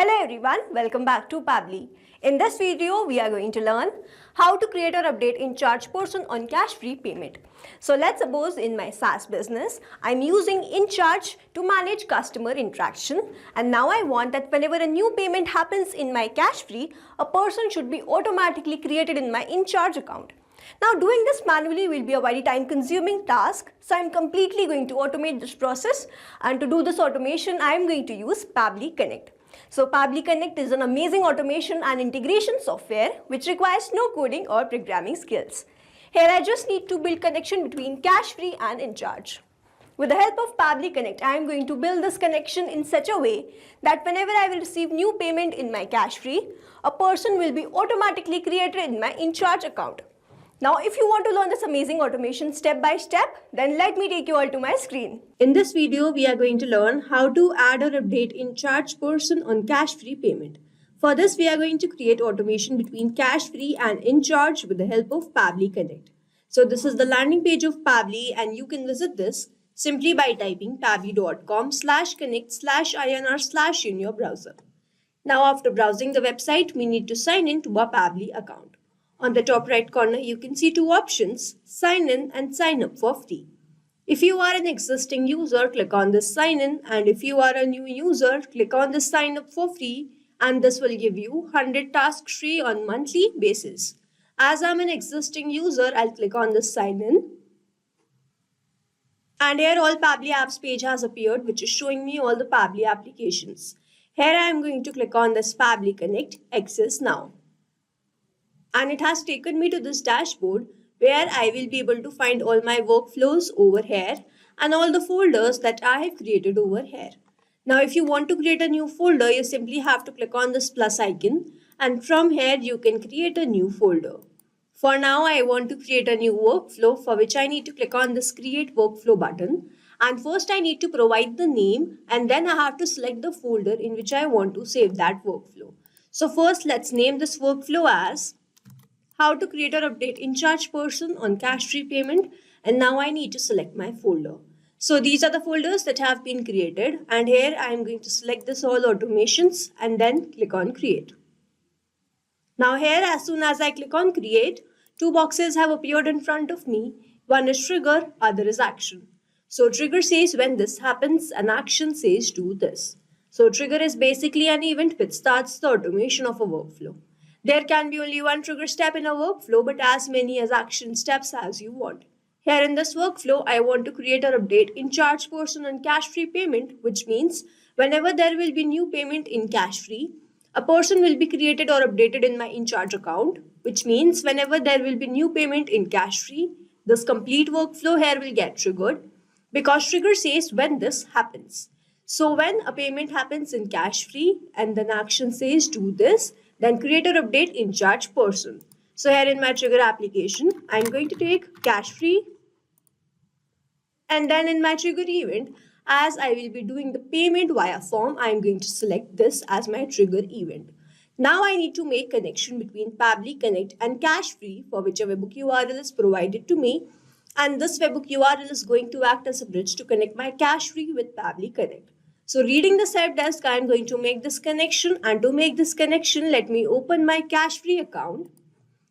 Hello everyone, welcome back to Pabbly. In this video, we are going to learn how to create or update in charge person on cash free payment. So let's suppose in my SaaS business, I'm using InCharge to manage customer interaction, and now I want that whenever a new payment happens in my cash free, a person should be automatically created in my InCharge account. Now doing this manually will be a very time consuming task, so I'm completely going to automate this process, and to do this automation I am going to use Pabbly Connect. So Pabbly Connect is an amazing automation and integration software which requires no coding or programming skills. Here I just need to build connection between cash free and InCharge. With the help of Pabbly Connect, I am going to build this connection in such a way that whenever I will receive new payment in my cash free, a person will be automatically created in my InCharge account. Now, if you want to learn this amazing automation step by step, then let me take you all to my screen. In this video, we are going to learn how to add or update InCharge person on cash free payment. For this, we are going to create automation between cash free and InCharge with the help of Pabbly Connect. So this is the landing page of Pabbly, and you can visit this simply by typing pabbly.com/connect/inr/ in your browser. Now, after browsing the website, we need to sign in to our Pabbly account. On the top right corner, you can see two options, sign in and sign up for free. If you are an existing user, click on this sign in, and if you are a new user, click on this sign up for free, and this will give you 100 tasks free on monthly basis. As I'm an existing user, I'll click on this sign in. And here all Pabbly apps page has appeared, which is showing me all the Pabbly applications. Here I am going to click on this Pabbly Connect, access now. And it has taken me to this dashboard where I will be able to find all my workflows over here and all the folders that I have created over here. Now, if you want to create a new folder, you simply have to click on this plus icon, and from here you can create a new folder. For now, I want to create a new workflow, for which I need to click on this create workflow button. And first I need to provide the name, and then I have to select the folder in which I want to save that workflow. So first let's name this workflow as how to create or update InCharge person on cash free payment, and now I need to select my folder. So these are the folders that have been created, and here I am going to select this all automations and then click on create. Now here, as soon as I click on create, two boxes have appeared in front of me. One is trigger, other is action. So trigger says when this happens, and action says do this. So trigger is basically an event which starts the automation of a workflow. There can be only one trigger step in a workflow, but as many as action steps as you want. Here in this workflow, I want to create or update InCharge person on cash free payment, which means whenever there will be new payment in cash free, a person will be created or updated in my InCharge account, which means whenever there will be new payment in cash free, this complete workflow here will get triggered, because trigger says when this happens. So when a payment happens in cash free and then action says do this, then create or update InCharge person. So here in my trigger application, I'm going to take cash free, and then in my trigger event, as I will be doing the payment via form, I'm going to select this as my trigger event. Now I need to make connection between Pabbly Connect and cash free, for which a webhook URL is provided to me, and this webhook URL is going to act as a bridge to connect my cash free with Pabbly Connect. So reading the help desk, I am going to make this connection, and to make this connection, let me open my cash free account.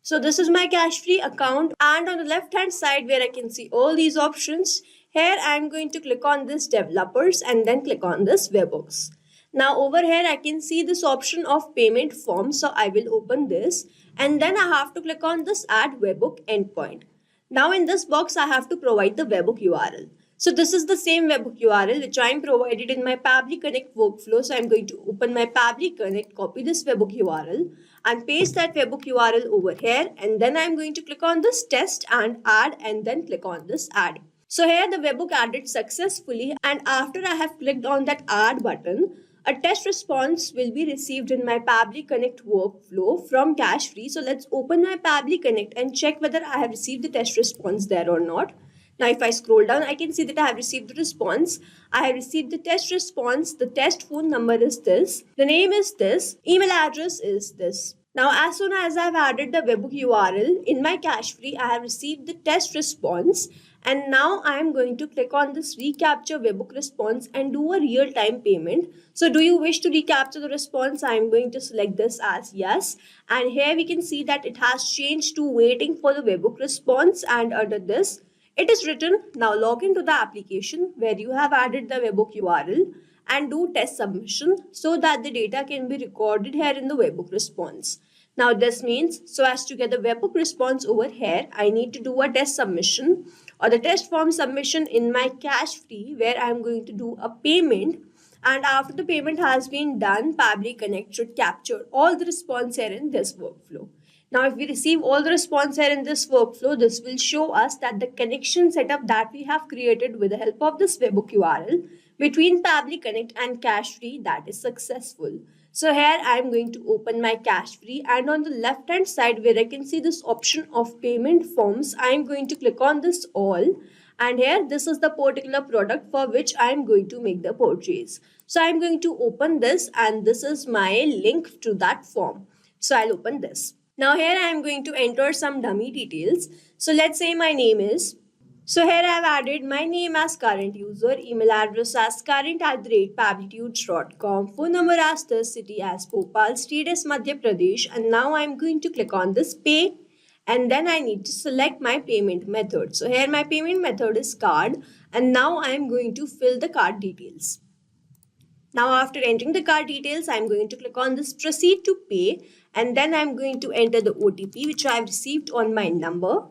So this is my cash free account, and on the left hand side where I can see all these options, here I am going to click on this developers and then click on this webhooks. Now over here I can see this option of payment form, so I will open this, and then I have to click on this add webhook endpoint. Now in this box I have to provide the webhook URL. So this is the same webhook URL which I am provided in my Pabbly Connect workflow. So I am going to open my Pabbly Connect, copy this webhook URL and paste that webhook URL over here. And then I am going to click on this test and add, and then click on this add. So here the webhook added successfully, and after I have clicked on that add button, a test response will be received in my Pabbly Connect workflow from cash free. So let's open my Pabbly Connect and check whether I have received the test response there or not. Now, if I scroll down, I can see that I have received the response. I have received the test response. The test phone number is this. The name is this. Email address is this. Now, as soon as I have added the webhook URL in my cache free, I have received the test response. And now I am going to click on this recapture webhook response and do a real-time payment. So do you wish to recapture the response? I am going to select this as yes. And here we can see that it has changed to waiting for the webhook response, and under this it is written now log into the application where you have added the webhook URL and do test submission so that the data can be recorded here in the webhook response. Now this means so as to get the webhook response over here, I need to do a test submission or the test form submission in my cash free where I am going to do a payment, and after the payment has been done, Pabbly Connect should capture all the response here in this workflow. Now if we receive all the response here in this workflow, this will show us that the connection setup that we have created with the help of this webhook URL between Pabbly Connect and Cash Free, that is successful. So here I am going to open my Cash Free, and on the left hand side where I can see this option of payment forms, I am going to click on this all, and here this is the particular product for which I am going to make the purchase. So I am going to open this, and this is my link to that form. So I'll open this. Now here I am going to enter some dummy details. So let's say my name is, so here I have added my name as current user, email address as current@pablitudes.com, phone number as this, city as Bhopal, state as Madhya Pradesh, and now I am going to click on this pay, and then I need to select my payment method. So here my payment method is card, and now I am going to fill the card details. Now after entering the card details, I am going to click on this proceed to pay, and then I am going to enter the OTP which I have received on my number.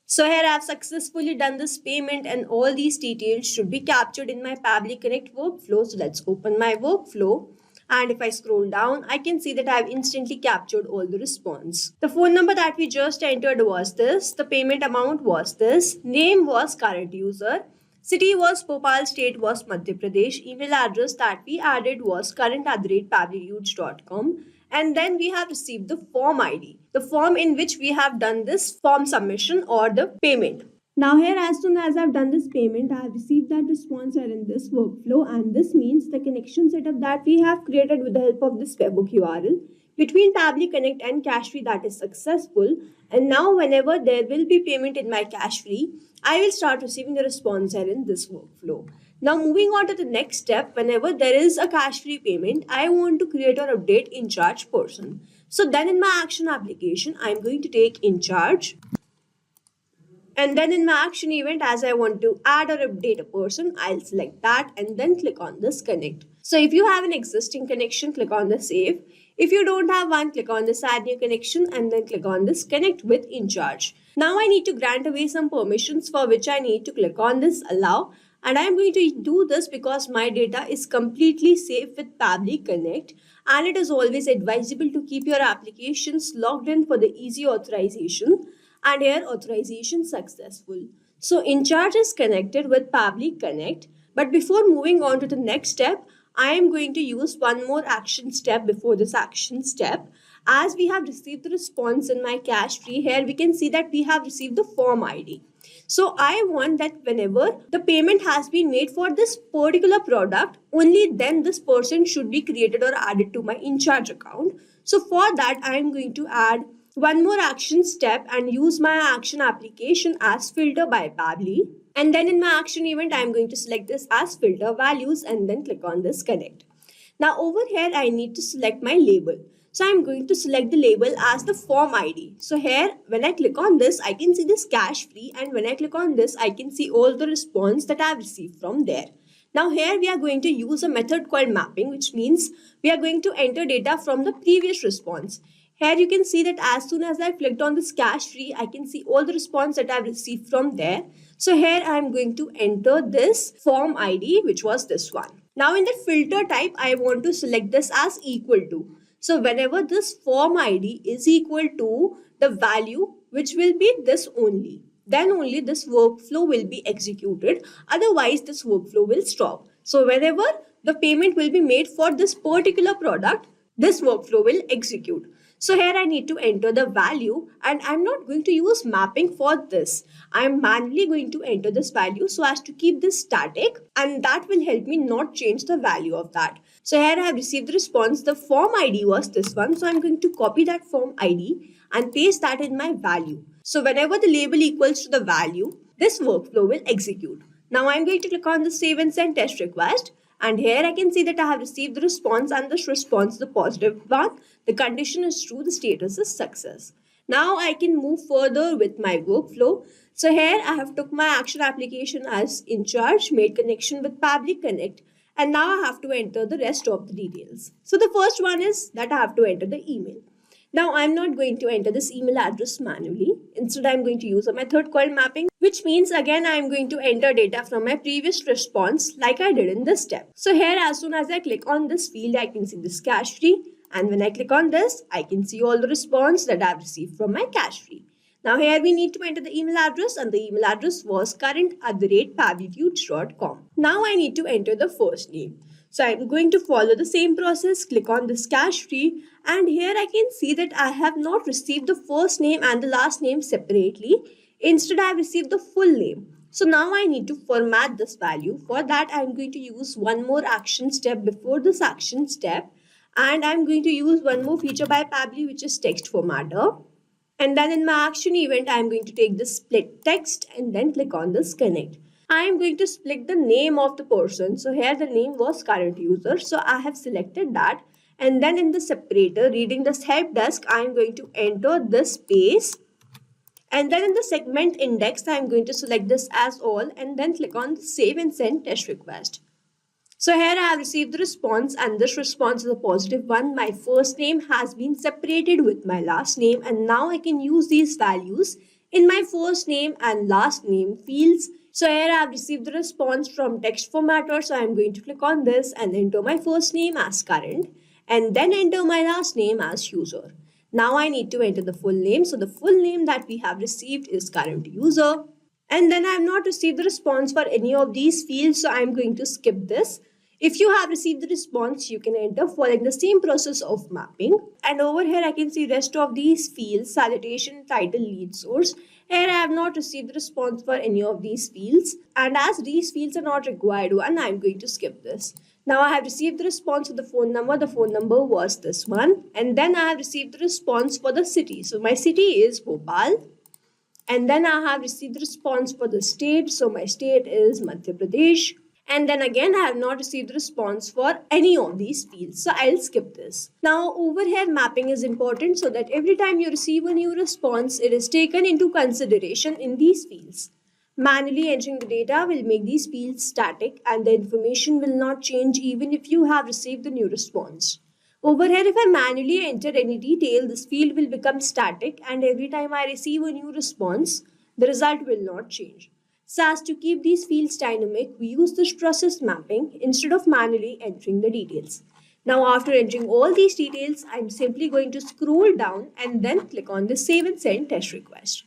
So here I have successfully done this payment, and all these details should be captured in my Pabbly Connect workflow. So let's open my workflow, and if I scroll down, I can see that I have instantly captured all the response. The phone number that we just entered was this, the payment amount was this, name was current user, city was Bhopal, state was Madhya Pradesh, email address that we added was current@pablitudes.com, and then we have received the form ID, the form in which we have done this form submission or the payment. Now here, as soon as I've done this payment, I have received that response here in this workflow, and this means the connection setup that we have created with the help of this webhook URL between Pabbly Connect and Cash Free, that is successful. And now whenever there will be payment in my Cash Free, I will start receiving the response here in this workflow. Now moving on to the next step, whenever there is a Cash Free payment, I want to create or update in charge person. So then in my action application, I'm going to take in charge. And then in my action event, as I want to add or update a person, I'll select that and then click on this connect. So if you have an existing connection, click on the save. If you don't have one, click on this add new connection and then click on this connect with in charge. Now I need to grant away some permissions, for which I need to click on this allow. And I'm going to do this because my data is completely safe with Pabbly Connect, and it is always advisable to keep your applications logged in for the easy authorization. And here authorization successful. So in charge is connected with Pabbly Connect. But before moving on to the next step, I am going to use one more action step before this action step. As we have received the response in my Cash Free, here we can see that we have received the form ID. So I want that whenever the payment has been made for this particular product, only then this person should be created or added to my in charge account. So for that, I am going to add one more action step and use my action application as filter by Pabbly. And then in my action event, I am going to select this as filter values and then click on this connect. Now over here, I need to select my label. So I'm going to select the label as the form ID. So here, when I click on this, I can see this Cash Free, and when I click on this, I can see all the response that I've received from there. Now here we are going to use a method called mapping, which means we are going to enter data from the previous response. Here you can see that as soon as I clicked on this Cash Free, I can see all the response that I've received from there. So here I am going to enter this form ID, which was this one. Now in the filter type, I want to select this as equal to. So whenever this form ID is equal to the value, which will be this only, then only this workflow will be executed. Otherwise, this workflow will stop. So whenever the payment will be made for this particular product, this workflow will execute. So here I need to enter the value, and I'm not going to use mapping for this. I'm manually going to enter this value so as to keep this static, and that will help me not change the value of that. So here I have received the response. The form ID was this one. So I'm going to copy that form ID and paste that in my value. So whenever the label equals to the value, this workflow will execute. Now I'm going to click on the save and send test request. And here I can see that I have received the response and this response is a positive one. The condition is true, the status is success. Now I can move further with my workflow. So here I have took my action application as in charge, made connection with Pabbly Connect, and now I have to enter the rest of the details. So the first one is that I have to enter the email. Now I'm not going to enter this email address manually. Instead I'm going to use a method called mapping, which means again I'm going to enter data from my previous response like I did in this step. So here as soon as I click on this field, I can see this cache free, and when I click on this, I can see all the response that I've received from my cache free. Now here we need to enter the email address, and the email address was current@pabblitudes.com. Now I need to enter the first name. So I'm going to follow the same process, click on this cache free, and here I can see that I have not received the first name and the last name separately. Instead, I have received the full name. So now I need to format this value. For that, I'm going to use one more action step before this action step, and I'm going to use one more feature by Pabbly, which is text formatter. And then in my action event, I'm going to take the split text and then click on this connect. I am going to split the name of the person. So here the name was current user. So I have selected that. And then in the separator, reading this help desk, I am going to enter this space. And then in the segment index, I am going to select this as all and then click on save and send test request. So here I have received the response, and this response is a positive one. My first name has been separated with my last name, and now I can use these values in my first name and last name fields. So here I have received the response from text formatter. So I am going to click on this and enter my first name as current and then enter my last name as user. Now I need to enter the full name. So the full name that we have received is current user. And then I have not received the response for any of these fields. So I am going to skip this. If you have received the response, you can enter following the same process of mapping. And over here, I can see rest of these fields, salutation, title, lead source. Here, I have not received the response for any of these fields. And as these fields are not required one, I'm going to skip this. Now, I have received the response for the phone number. The phone number was this one. And then I have received the response for the city. So my city is Bhopal. And then I have received the response for the state. So my state is Madhya Pradesh. And then again, I have not received the response for any of these fields. So I'll skip this. Now over here, mapping is important so that every time you receive a new response, it is taken into consideration in these fields. Manually entering the data will make these fields static and the information will not change even if you have received the new response. Over here, if I manually enter any detail, this field will become static, and every time I receive a new response, the result will not change. So as to keep these fields dynamic, we use this process mapping instead of manually entering the details. Now after entering all these details, I'm simply going to scroll down and then click on the save and send test request.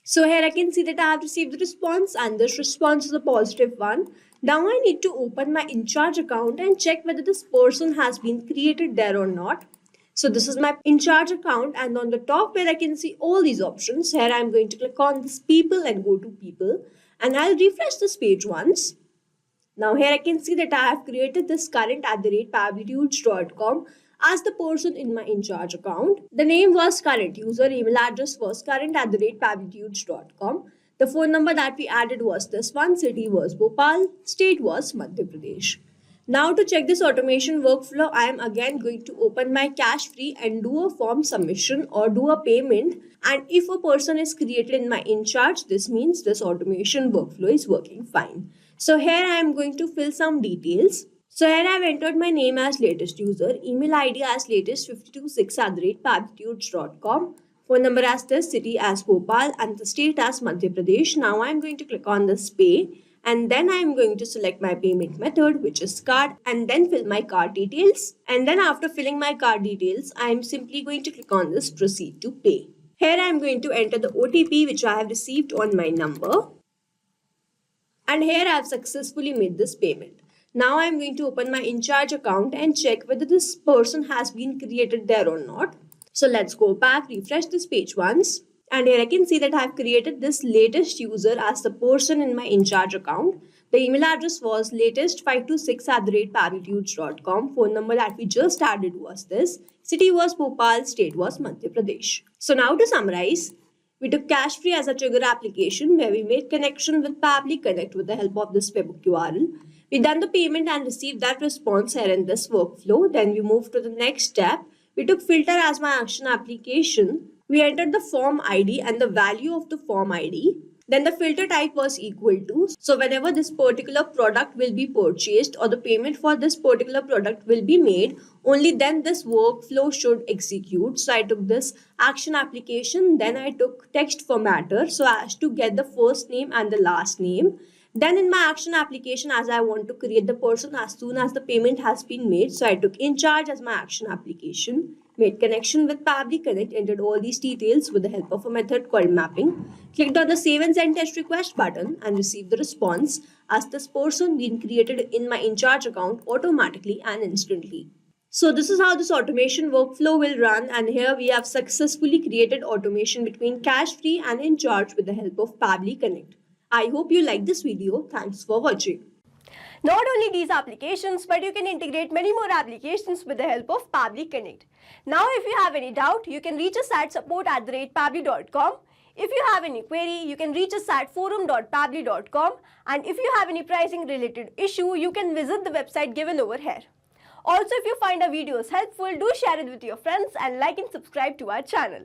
So here I can see that I have received the response, and this response is a positive one. Now I need to open my InCharge account and check whether this person has been created there or not. So this is my InCharge account, and on the top where I can see all these options, here I'm going to click on this people and go to people, and I'll refresh this page once. Now here I can see that I have created this current@pabblitudes.com as the person in my InCharge account. The name was current user, email address was current@pabblitudes.com. The phone number that we added was this one, city was Bhopal, state was Madhya Pradesh. Now to check this automation workflow, I am again going to open my cache free and do a form submission or do a payment. And if a person is created in my InCharge, this means this automation workflow is working fine. So here I am going to fill some details. So here I have entered my name as latest user, email ID as latest526@pabblitudes.com, phone number as this, city as Bhopal, and the state as Madhya Pradesh. Now I am going to click on this pay. And then I am going to select my payment method, which is card, and then fill my card details. And then after filling my card details, I am simply going to click on this proceed to pay. Here I am going to enter the OTP which I have received on my number. And here I have successfully made this payment. Now I am going to open my InCharge account and check whether this person has been created there or not. So let's go back, refresh this page once. And here I can see that I have created this latest user as the person in my InCharge account. The email address was latest526@pabblitudes.com. Phone number that we just added was this. City was Bhopal, state was Madhya Pradesh. So now to summarize, We took Cashfree as a trigger application where we made connection with Pabbly Connect with the help of this webhook URL. We done the payment and received that response here in this workflow. Then we moved to the next step. We took filter as my action application. We entered the form ID and the value of the form ID. Then the filter type was equal to. So whenever this particular product will be purchased or the payment for this particular product will be made, only then this workflow should execute. So I took this action application. Then I took text formatter so as to get the first name and the last name. Then in my action application, as I want to create the person as soon as the payment has been made, so I took in charge as my action application, made connection with Pabbly Connect, entered all these details with the help of a method called mapping, clicked on the save and send test request button and received the response as this person being created in my in charge account automatically and instantly. So this is how this automation workflow will run, and here we have successfully created automation between Cashfree and in charge with the help of Pabbly Connect. I hope you like this video. Thanks for watching. Not only these applications, but you can integrate many more applications with the help of Pabbly Connect. Now, if you have any doubt, you can reach us at support@pabbly.com. If you have any query, you can reach us at forum.pabbly.com. And if you have any pricing related issue, you can visit the website given over here. Also, if you find our videos helpful, do share it with your friends and like and subscribe to our channel.